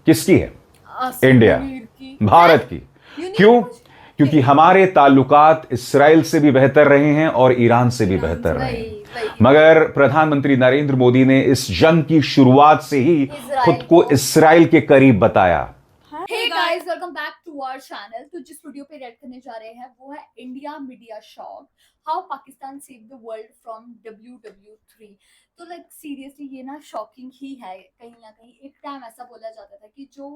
किसकी है? इंडिया, की भारत की। क्यों? क्योंकि हमारे ताल्लुकात इसराइल से भी बेहतर रहे हैं और ईरान से भी बेहतर रहे हैं। मगर प्रधानमंत्री नरेंद्र मोदी ने इस जंग की शुरुआत से ही खुद को इसराइल के करीब बताया। Hey guys, welcome back to our channel. तो जिस वीडियो पे रिएक्ट करने जा रहे हैं वो है India media shock, how Pakistan save the world from WW3। तो लाइक सीरियसली ये ना शॉकिंग ही है। कहीं ना कहीं एक टाइम ऐसा बोला जाता था कि जो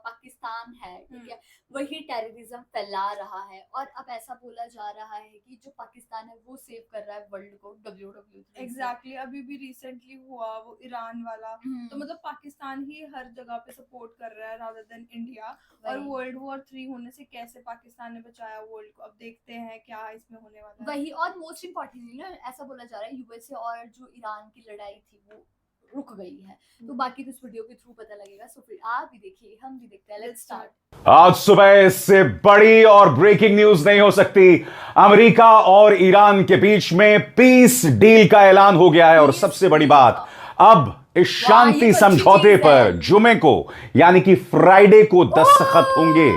पाकिस्तान है, ठीक है, वही टेररिज्म फैला रहा है, और अब ऐसा बोला जा रहा है कि जो पाकिस्तान है वो सेव कर रहा है वर्ल्ड को WW3। एग्जैक्टली अभी भी रिसेंटली हुआ वो ईरान वाला। तो मतलब पाकिस्तान ही हर जगह पे सपोर्ट कर रहा है रादर देन इंडिया। और वर्ल्ड वॉर 3 होने से कैसे पाकिस्तान ने बचाया वर्ल्ड को, अब देखते हैं क्या इसमें होने वाला है। वही, और मोस्ट इम्पोर्टेंटली ना ऐसा बोला जा रहा है यूएसए और जो ईरान की लड़ाई थी वो रुक गई है। तो बाकी तो इस वीडियो के थ्रू पता लगेगा। सो फिर आप भी देखिए, हम भी देखते हैं। Let's start. आज सुबह इससे बड़ी और ब्रेकिंग न्यूज नहीं हो सकती। अमेरिका और ईरान के बीच में पीस डील का ऐलान हो गया है। और सबसे बड़ी बात, अब इस शांति समझौते पर जुमे को यानी कि फ्राइडे को दस्तखत होंगे।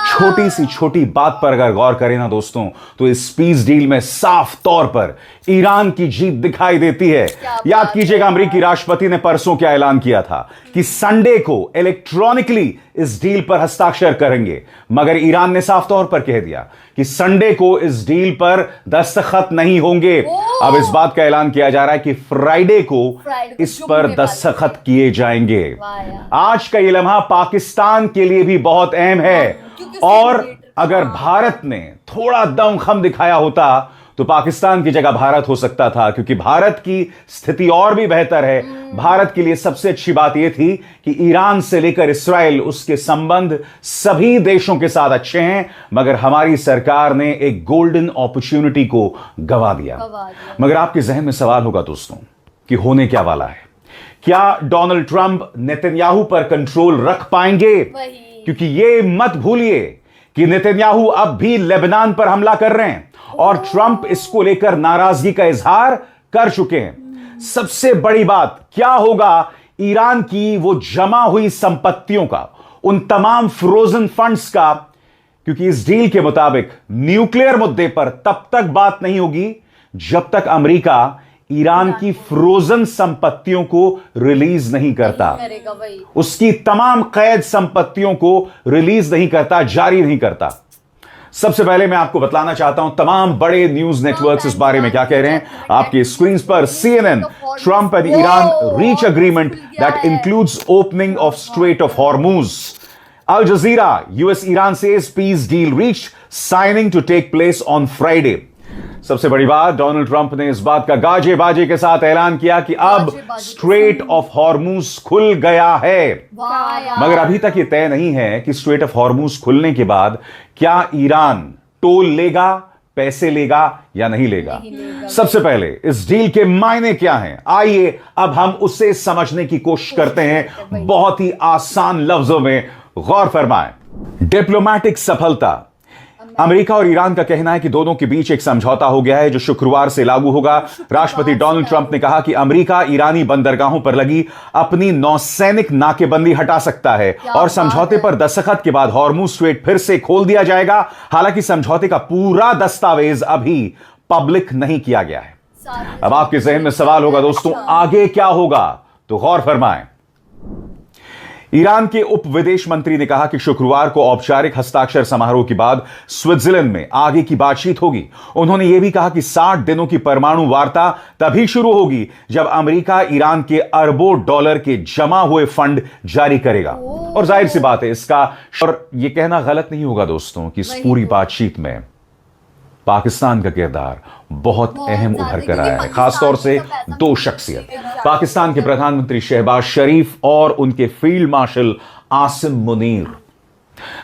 छोटी सी छोटी बात पर अगर गौर करें ना दोस्तों, तो इस पीस डील में साफ तौर पर ईरान की जीत दिखाई देती है। याद कीजिएगा, अमेरिकी राष्ट्रपति ने परसों क्या ऐलान किया था कि संडे को इलेक्ट्रॉनिकली इस डील पर हस्ताक्षर करेंगे। मगर ईरान ने साफ तौर पर कह दिया कि संडे को इस डील पर दस्तखत नहीं होंगे। अब इस बात का ऐलान किया जा रहा है कि फ्राइडे को इस पर दस्तखत किए जाएंगे। आज का ये लम्हा पाकिस्तान के लिए भी बहुत अहम है। और अगर भारत ने थोड़ा दमखम दिखाया होता तो पाकिस्तान की जगह भारत हो सकता था, क्योंकि भारत की स्थिति और भी बेहतर है। भारत के लिए सबसे अच्छी बात यह थी कि ईरान से लेकर इसराइल, उसके संबंध सभी देशों के साथ अच्छे हैं। मगर हमारी सरकार ने एक गोल्डन अपॉर्चुनिटी को गंवा दिया। मगर आपके जहन में सवाल होगा दोस्तों कि होने क्या वाला है। क्या डोनाल्ड ट्रंप नेतन्याहू पर कंट्रोल रख पाएंगे? क्योंकि ये मत भूलिए कि नेतन्याहू अब भी लेबनान पर हमला कर रहे हैं और ट्रंप इसको लेकर नाराजगी का इजहार कर चुके हैं। सबसे बड़ी बात, क्या होगा ईरान की वो जमा हुई संपत्तियों का, उन तमाम फ्रोजन फंड्स का? क्योंकि इस डील के मुताबिक न्यूक्लियर मुद्दे पर तब तक बात नहीं होगी जब तक अमेरिका ईरान की फ्रोजन संपत्तियों को रिलीज नहीं करता, उसकी तमाम कैद संपत्तियों को रिलीज नहीं करता, जारी नहीं करता। सबसे पहले मैं आपको बतलाना चाहता हूं तमाम बड़े न्यूज नेटवर्क्स इस बारे में क्या कह रहे हैं। आपकी स्क्रीन पर CNN, Trump and Iran reach agreement that includes opening of strait of Hormuz. Al Jazeera, US Iran says peace deal reached, signing to take place on Friday. सबसे बड़ी बात, डोनाल्ड ट्रंप ने इस बात का गाजे बाजे के साथ ऐलान किया कि अब स्ट्रेट ऑफ हॉर्मुज खुल गया है। मगर अभी तक यह तय नहीं है कि स्ट्रेट ऑफ हॉर्मुज खुलने के बाद क्या ईरान टोल लेगा, पैसे लेगा या नहीं लेगा। सबसे पहले इस डील के मायने क्या हैं, आइए अब हम उसे समझने की कोशिश करते हैं। बहुत ही आसान लफ्जों में गौर फरमाएं। डिप्लोमैटिक सफलता। अमेरिका और ईरान का कहना है कि दोनों के बीच एक समझौता हो गया है जो शुक्रवार से लागू होगा। राष्ट्रपति डोनाल्ड ट्रंप ने कहा कि अमेरिका ईरानी बंदरगाहों पर लगी अपनी नौसैनिक नाकेबंदी हटा सकता है और समझौते पर दस्तखत के बाद हॉर्मुज स्ट्रेट फिर से खोल दिया जाएगा। हालांकि समझौते का पूरा दस्तावेज अभी पब्लिक नहीं किया गया है। अब आपके जहन में सवाल होगा दोस्तों, आगे क्या होगा? तो गौर फरमाएं। ईरान के उप विदेश मंत्री ने कहा कि शुक्रवार को औपचारिक हस्ताक्षर समारोह के बाद स्विट्जरलैंड में आगे की बातचीत होगी। उन्होंने यह भी कहा कि 60 दिनों की परमाणु वार्ता तभी शुरू होगी जब अमेरिका ईरान के अरबों डॉलर के जमा हुए फंड जारी करेगा। और जाहिर सी बात है इसका, और यह कहना गलत नहीं होगा दोस्तों कि इस पूरी बातचीत में पाकिस्तान का किरदार बहुत अहम उभर कर आया है, खासतौर से दो शख्सियत, पाकिस्तान के प्रधानमंत्री शहबाज शरीफ और उनके फील्ड मार्शल आसिम मुनीर।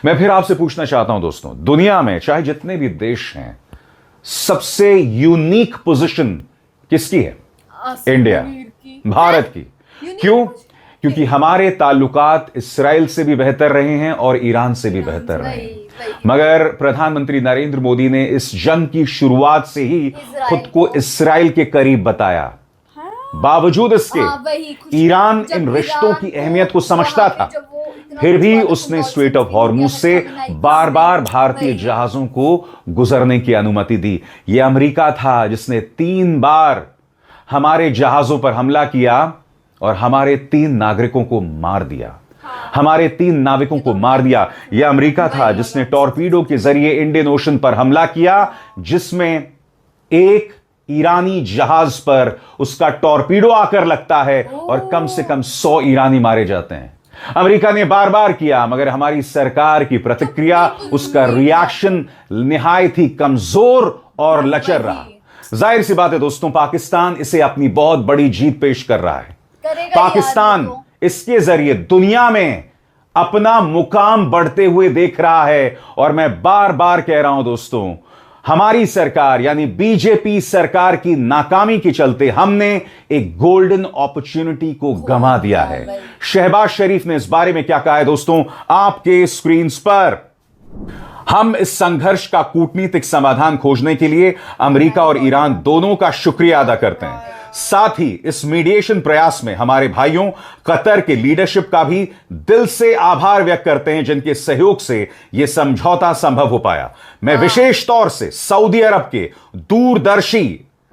मैं फिर आपसे पूछना चाहता हूं दोस्तों, दुनिया में चाहे जितने भी देश हैं, सबसे यूनिक पोजीशन किसकी है? इंडिया, भारत की। क्यों? क्योंकि हमारे ताल्लुकात इसराइल से भी बेहतर रहे हैं और ईरान से भी बेहतर रहे हैं। मगर प्रधानमंत्री नरेंद्र मोदी ने इस जंग की शुरुआत से ही खुद को इसराइल के करीब बताया। बावजूद इसके ईरान इन रिश्तों की अहमियत को समझता था। फिर भी उसने स्ट्रेट ऑफ हॉर्मुज से बार बार भारतीय जहाजों को गुजरने की अनुमति दी। यह अमेरिका था जिसने 3 बार हमारे जहाजों पर हमला किया और हमारे 3 नागरिकों को मार दिया। हमारे 3 नाविकों को मार दिया। यह अमेरिका था जिसने टॉर्पीडो के जरिए इंडियन ओशन पर हमला किया, जिसमें एक ईरानी जहाज पर उसका टॉर्पीडो आकर लगता है और कम से कम 100 ईरानी मारे जाते हैं। अमेरिका ने बार बार किया, मगर हमारी सरकार की प्रतिक्रिया, उसका रिएक्शन निहायत ही कमजोर और लचर रहा। जाहिर सी बात है दोस्तों, पाकिस्तान इसे अपनी बहुत बड़ी जीत पेश कर रहा है। पाकिस्तान इसके जरिए दुनिया में अपना मुकाम बढ़ते हुए देख रहा है। और मैं बार बार कह रहा हूं दोस्तों, हमारी सरकार यानी बीजेपी सरकार की नाकामी के चलते हमने एक गोल्डन अपॉर्चुनिटी को गंवा दिया है। शहबाज शरीफ ने इस बारे में क्या कहा है दोस्तों, आपके स्क्रीन्स पर। हम इस संघर्ष का कूटनीतिक समाधान खोजने के लिए अमेरिका और ईरान दोनों का शुक्रिया अदा करते हैं। साथ ही इस मीडिएशन प्रयास में हमारे भाइयों कतर के लीडरशिप का भी दिल से आभार व्यक्त करते हैं, जिनके सहयोग से यह समझौता संभव हो पाया। मैं विशेष तौर से सऊदी अरब के दूरदर्शी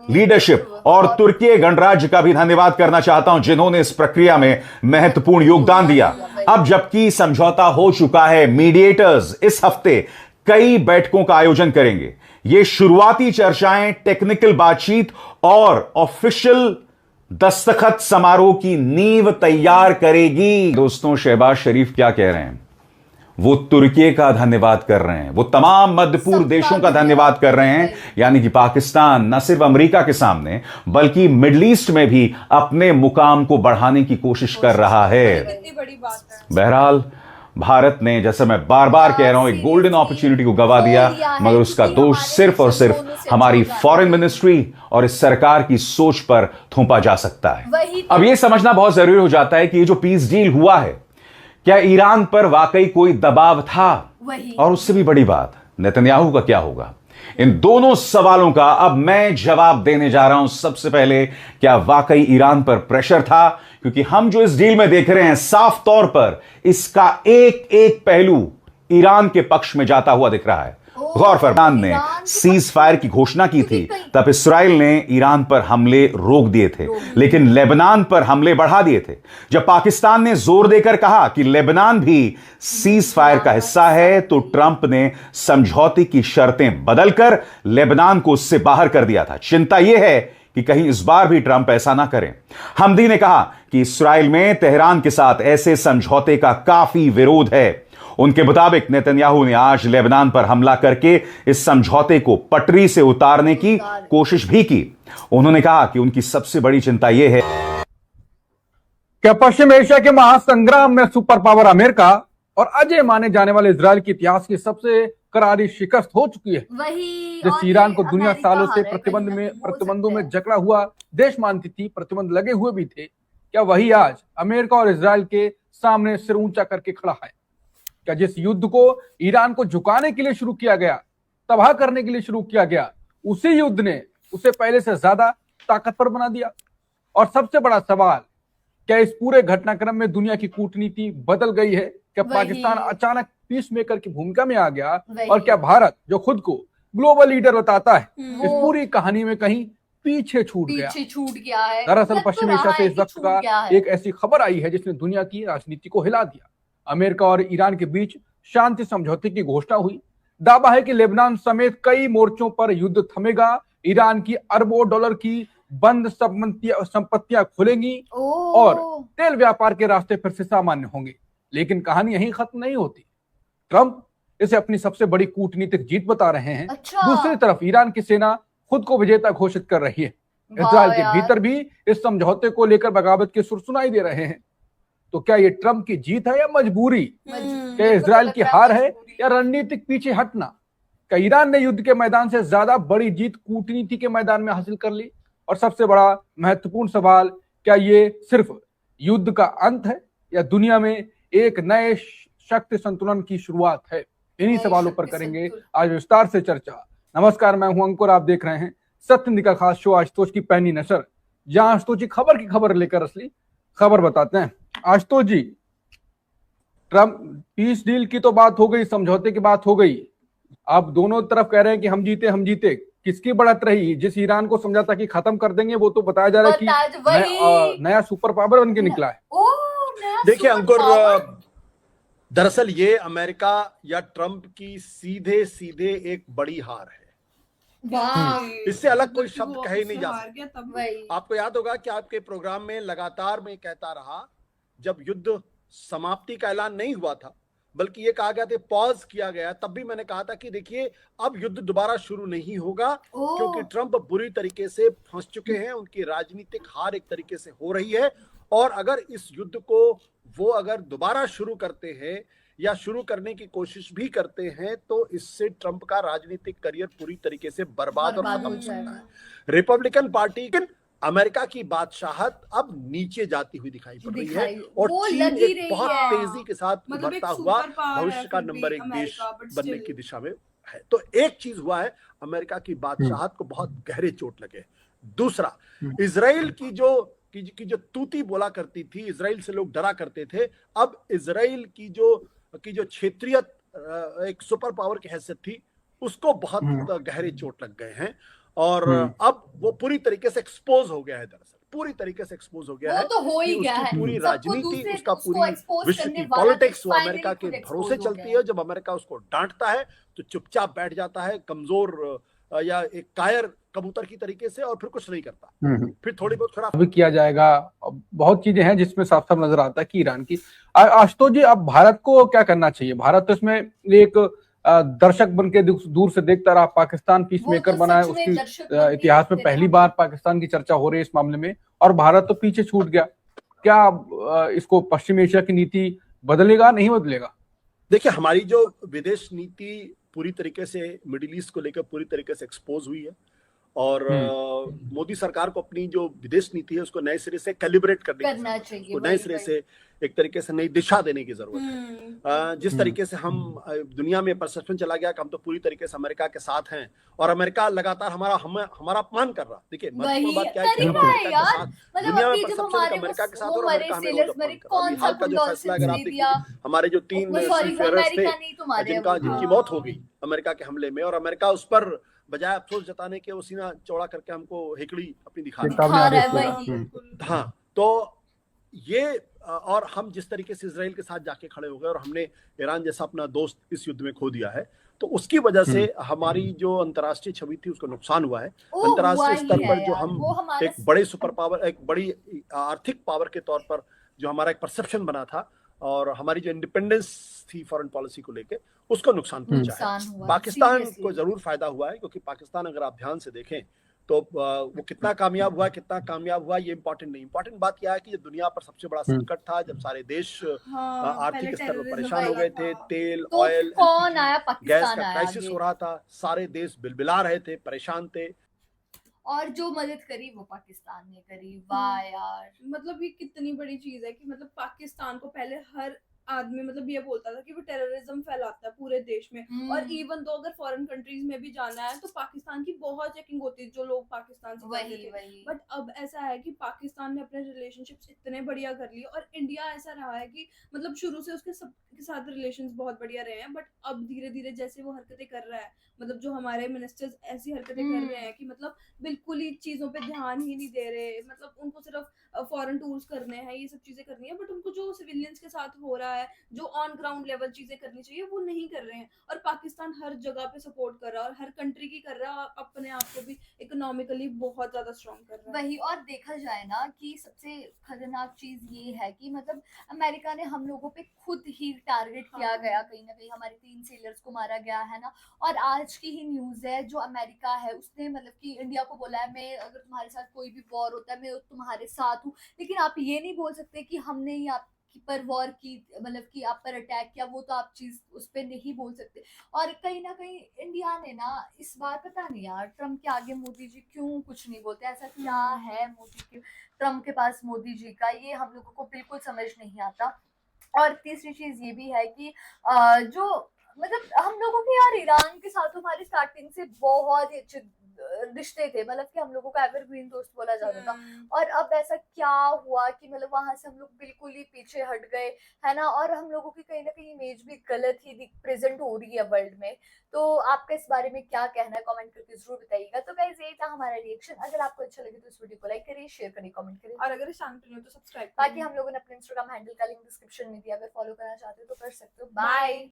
लीडरशिप और तुर्की गणराज्य का भी धन्यवाद करना चाहता हूं, जिन्होंने इस प्रक्रिया में महत्वपूर्ण योगदान दिया। अब जबकि समझौता हो चुका है, मीडिएटर्स इस हफ्ते कई बैठकों का आयोजन करेंगे। ये शुरुआती चर्चाएं, टेक्निकल बातचीत और ऑफिशियल दस्तखत समारोह की नींव तैयार करेगी। दोस्तों, शहबाज शरीफ क्या कह रहे हैं? वो तुर्की का धन्यवाद कर रहे हैं, वो तमाम मध्य पूर्व देशों का धन्यवाद कर रहे हैं। यानी कि पाकिस्तान न सिर्फ अमेरिका के सामने बल्कि मिडिल ईस्ट में भी अपने मुकाम को बढ़ाने की कोशिश कर रहा है। कितनी बड़ी बात है। बहरहाल भारत ने, जैसे मैं बार बार कह रहा हूं, एक गोल्डन अपॉर्चुनिटी को गंवा दिया, मगर उसका दोष सिर्फ और सिर्फ हमारी फॉरेन मिनिस्ट्री और इस सरकार की सोच पर थोपा जा सकता है। अब यह समझना बहुत जरूरी हो जाता है कि ये जो पीस डील हुआ है, क्या ईरान पर वाकई कोई दबाव था? और उससे भी बड़ी बात, नेतन्याहू का क्या होगा? इन दोनों सवालों का अब मैं जवाब देने जा रहा हूं। सबसे पहले, क्या वाकई ईरान पर प्रेशर था? क्योंकि हम जो इस डील में देख रहे हैं, साफ तौर पर इसका एक एक पहलू ईरान के पक्ष में जाता हुआ दिख रहा है। गौर फरमान ने सीज फायर की घोषणा की थी, तब इस्राइल ने ईरान पर हमले रोक दिए थे, लेकिन लेबनान पर हमले बढ़ा दिए थे। जब पाकिस्तान ने जोर देकर कहा कि लेबनान भी सीज फायर का हिस्सा है, तो ट्रंप ने समझौते की शर्तें बदलकर लेबनान को उससे बाहर कर दिया था। चिंता यह है कि कहीं इस बार भी ट्रंप ऐसा ना करें। हमदी ने कहा कि इस्राइल में तेहरान के साथ ऐसे समझौते का काफी विरोध है। उनके मुताबिक नेतन्याहू ने आज लेबनान पर हमला करके इस समझौते को पटरी से उतारने की कोशिश भी की। उन्होंने कहा कि उनकी सबसे बड़ी चिंता यह है कि पश्चिम एशिया के महासंग्राम में सुपर पावर अमेरिका और अजय माने जाने वाले इजरायल के इतिहास की सबसे करारी शिकस्त हो चुकी है। जिस ईरान को दुनिया सालों से प्रतिबंधों में जकड़ा हुआ देश मानती थी, प्रतिबंध लगे हुए भी थे, क्या वही आज अमेरिका और इजरायल के सामने सिर ऊंचा करके खड़ा है? क्या जिस युद्ध को ईरान को झुकाने के लिए शुरू किया गया, तबाह करने के लिए शुरू किया गया, उसी युद्ध ने उसे पहले से ज्यादा ताकतवर बना दिया? और सबसे बड़ा सवाल, क्या इस पूरे घटनाक्रम में दुनिया की कूटनीति बदल गई है? क्या पाकिस्तान अचानक पीस मेकर की भूमिका में आ गया? और क्या भारत, जो खुद को ग्लोबल लीडर बताता है, इस पूरी कहानी में कहीं पीछे छूट गया है? दरअसल पश्चिम एशिया से इस वक्त का एक ऐसी खबर आई है जिसने दुनिया की राजनीति को हिला दिया। अमेरिका और ईरान के बीच शांति समझौते की घोषणा हुई। दावा है कि लेबनान समेत कई मोर्चों पर युद्ध थमेगा, ईरान की अरबों डॉलर की बंद संपत्तियां खुलेंगी और तेल व्यापार के रास्ते फिर से सामान्य होंगे। लेकिन कहानी यहीं खत्म नहीं होती। ट्रंप इसे अपनी सबसे बड़ी कूटनीतिक जीत बता रहे हैं। दूसरी तरफ ईरान की सेना खुद को विजेता घोषित कर रही है। इजरायल के भीतर भी इस समझौते को लेकर बगावत के सुर सुनाई दे रहे हैं। तो क्या ये ट्रंप की जीत है या मजबूरी? क्या इजरायल की हार है या रणनीतिक पीछे हटना? क्या ईरान ने युद्ध के मैदान से ज्यादा बड़ी जीत कूटनीति के मैदान में हासिल कर ली? और सबसे बड़ा महत्वपूर्ण सवाल, क्या ये सिर्फ युद्ध का अंत है या दुनिया में एक नए शक्ति संतुलन की शुरुआत है? इन्हीं सवालों पर करेंगे आज विस्तार से चर्चा। नमस्कार, मैं हूं अंकुर, आप देख रहे हैं सत्य निका खास शो आशुतोष की पैनी नशर, जहां आशुतोष जी खबर की खबर लेकर असली खबर बताते हैं। आशुतोष जी, ट्रम्प पीस डील की तो बात हो गई, समझौते की बात हो गई, अब दोनों तरफ कह रहे हैं कि हम जीते। किसकी बढ़त रही? जिस ईरान को समझा था कि खत्म कर देंगे, वो तो बताया जा रहा है कि नया सुपर पावर बन के निकला है। देखिए अंकुर, दरअसल ये अमेरिका या ट्रंप की सीधे सीधे एक बड़ी हार है। इससे अलग कोई शब्द कहे नहीं जा सकता। आपको याद होगा कि आपके प्रोग्राम में लगातार मैं कहता रहा, जब युद्ध समाप्ति का ऐलान नहीं हुआ था बल्कि ये कहा गया था पॉज किया गया, तब भी मैंने कहा था कि देखिए अब युद्ध दोबारा शुरू नहीं होगा, क्योंकि ट्रंप बुरी तरीके से फंस चुके हैं, उनकी राजनीतिक हार एक तरीके से हो रही है। और अगर इस युद्ध को वो अगर दोबारा शुरू करते हैं या शुरू करने की कोशिश भी करते हैं तो इससे ट्रंप का राजनीतिक करियर पूरी तरीके से बर्बाद और खत्म हो सकता है। रिपब्लिकन पार्टी अमेरिका की बादशाहत अब नीचे जाती हुई दिखाई पड़ रही है और चीन एक बहुत तेजी के साथ बढ़ता हुआ भविष्य का नंबर 1 देश बनने की दिशा में है। तो एक चीज हुआ है, अमेरिका की बादशाहत को बहुत गहरे चोट लगे। दूसरा, इजराइल की जो तूती बोला करती थी, इजराइल से लोग डरा करते थे, अब इजराइल की जो क्षेत्रीय एक सुपर पावर की हैसियत थी उसको बहुत गहरे चोट लग गए हैं और अब वो पूरी तरीके से एक्सपोज हो गया है। दरअसल पूरी तरीके से एक्सपोज हो गया है, तो हो ही गया है। पूरी राजनीति, उसका पूरी विश्व की पॉलिटिक्स वो अमेरिका के भरोसे चलती है। जब अमेरिका उसको डांटता है तो चुपचाप बैठ जाता है, कमजोर या एक कायर कबूतर की तरीके से, और फिर कुछ नहीं करता। फिर थोड़ी बहुत खराब भी किया जाएगा। बहुत चीजें हैं जिसमें साफ साफ नजर आता है कि ईरान की। आशुतोष जी, अब भारत को क्या करना चाहिए? भारत तो इसमें एक दर्शक बन के दूर से देखता रहा। पाकिस्तान पीस मेकर बना है, उसकी इतिहास में पहली बार पाकिस्तान की चर्चा हो रही है इस मामले में, और भारत तो पीछे छूट गया। क्या इसको पश्चिम एशिया की नीति बदलेगा, नहीं बदलेगा? देखिए, हमारी जो विदेश नीति पूरी तरीके से मिडिल ईस्ट को लेकर पूरी तरीके से एक्सपोज हुई है और मोदी सरकार को अपनी जो विदेश नीति है उसको नए सिरे से कैलिब्रेट करना चाहिए, नए सिरे से एक तरीके से नई दिशा देने की जरूरत है। जिस तरीके से हम दुनिया में परसेप्शन चला गया कि हम तो पूरी तरीके से अमेरिका के साथ हैं और अमेरिका लगातार हमारा अपमान कर रहा। देखिए महत्वपूर्ण बात क्या है कि अमेरिका के साथ दुनिया में परसेप्शन अमेरिका के साथ और अमेरिका हमें हाल का जो फैसला अगर आप देखिए, हमारे जो 3 सीफेयरर्स थे जिनकी मौत हो गई अमेरिका के हमले में, और अमेरिका उस पर बजाय अफसोस जताने के वो सीना चौड़ा करके हमको हेकड़ी अपनी दिखा रहा है। हाँ, तो ये और हम जिस तरीके से इजराइल के साथ जाके खड़े हो गए और हमने ईरान जैसा अपना दोस्त इस युद्ध में खो दिया है, तो उसकी वजह से हमारी जो अंतर्राष्ट्रीय छवि थी उसको नुकसान हुआ है। अंतर्राष्ट्रीय स्तर पर जो हम एक बड़े सुपर पावर, एक बड़ी आर्थिक पावर के तौर पर जो हमारा एक परसेप्शन बना था और हमारी जो इंडिपेंडेंस थी फॉरेन पॉलिसी को लेके, उसको नुकसान पहुंचा है। पाकिस्तान को जरूर फायदा हुआ है, क्योंकि पाकिस्तान अगर आप ध्यान से देखें तो वो कितना कामयाब हुआ ये इंपॉर्टेंट नहीं। इंपॉर्टेंट बात यह है कि दुनिया पर सबसे बड़ा संकट था जब सारे देश आर्थिक स्तर पर परेशान हो गए थे, तेल, ऑयल, गैस का क्राइसिस हो रहा था, सारे देश बिलबिला रहे थे, परेशान थे, और जो मदद करी वो पाकिस्तान ने करी। वाह यार, मतलब ये कितनी बड़ी चीज है कि मतलब पाकिस्तान को पहले हर आदमी मतलब ये बोलता था कि वो टेररिज्म फैलाता है पूरे देश में, और इवन तो अगर फॉरेन कंट्रीज में भी जाना है तो पाकिस्तान की बहुत चेकिंग होती है जो लोग पाकिस्तान से जाते थे। बट अब ऐसा है कि पाकिस्तान ने अपने रिलेशनशिप्स इतने बढ़िया कर लिए, और इंडिया ऐसा रहा है कि मतलब शुरू से उसके सबके साथ रिलेशंस बहुत बढ़िया रहे हैं, बट अब धीरे धीरे जैसे वो हरकतें कर रहा है, मतलब जो हमारे मिनिस्टर्स ऐसी हरकतें कर रहे हैं कि मतलब बिल्कुल ही चीजों पे ध्यान ही नहीं दे रहे, मतलब उनको सिर्फ फॉरेन टूर्स करने हैं, ये सब चीजें करनी है, बट उनको जो सिविलियंस के साथ हो रहा है, जो ऑन ग्राउंड लेवल चीजें करनी चाहिए वो नहीं कर रहे हैं। और पाकिस्तान हर जगह पे सपोर्ट कर रहा है और हर कंट्री की कर रहा है, अपने आप को भी इकोनॉमिकली बहुत ज्यादा स्ट्रॉन्ग कर रहा है। वही, और देखा जाए ना कि सबसे खतरनाक चीज ये है कि मतलब अमेरिका ने हम लोगों पे खुद ही टारगेट किया गया, कहीं ना कहीं हमारे 3 सेलर्स को मारा गया है ना। और आज की ही न्यूज है, जो अमेरिका है उसने मतलब कि इंडिया को बोला है, मैं अगर तुम्हारे साथ कोई भी वॉर होता है मैं तुम्हारे साथ हूँ, लेकिन आप ये नहीं बोल सकते कि हमने ही आप पर वॉर की, मतलब कि आप पर अटैक किया, वो तो आप चीज उस पर नहीं बोल सकते। और कहीं ना कहीं इंडिया ने ना इस बार, पता नहीं यार, ट्रम्प के आगे मोदी जी क्यों कुछ नहीं बोलते, ऐसा क्या है मोदी के, ट्रम्प के पास मोदी जी का, ये हम लोगों को बिल्कुल समझ नहीं आता। और तीसरी चीज ये भी है कि जो मतलब हम लोगों के यार ईरान के साथ हमारी स्टार्टिंग से बहुत ही अच्छे रिश्ते थे, मतलब कि हम लोगों का एवरग्रीन दोस्त बोला जाता था। हम्म, और अब ऐसा क्या हुआ कि मतलब वहां से हम लोग बिल्कुल ही पीछे हट गए, है ना। और हम लोगों की कहीं ना कहीं इमेज भी गलत ही प्रेजेंट हो रही है वर्ल्ड में। तो आपका इस बारे में क्या कहना है, कमेंट करके जरूर बताइएगा। तो गाइस यही था हमारा रिएक्शन। अगर आपको अच्छा लगे तो इस वीडियो को लाइक करिए, शेयर करिए, कमेंट करिए। और अगर शांत नहीं हो तो सब्सक्राइब बाकी हम लोगों ने अपने इंस्टाग्राम हैंडल का लिंक डिस्क्रिप्शन में दिया, अगर फॉलो करना चाहते हो तो कर सकते हो। बाय।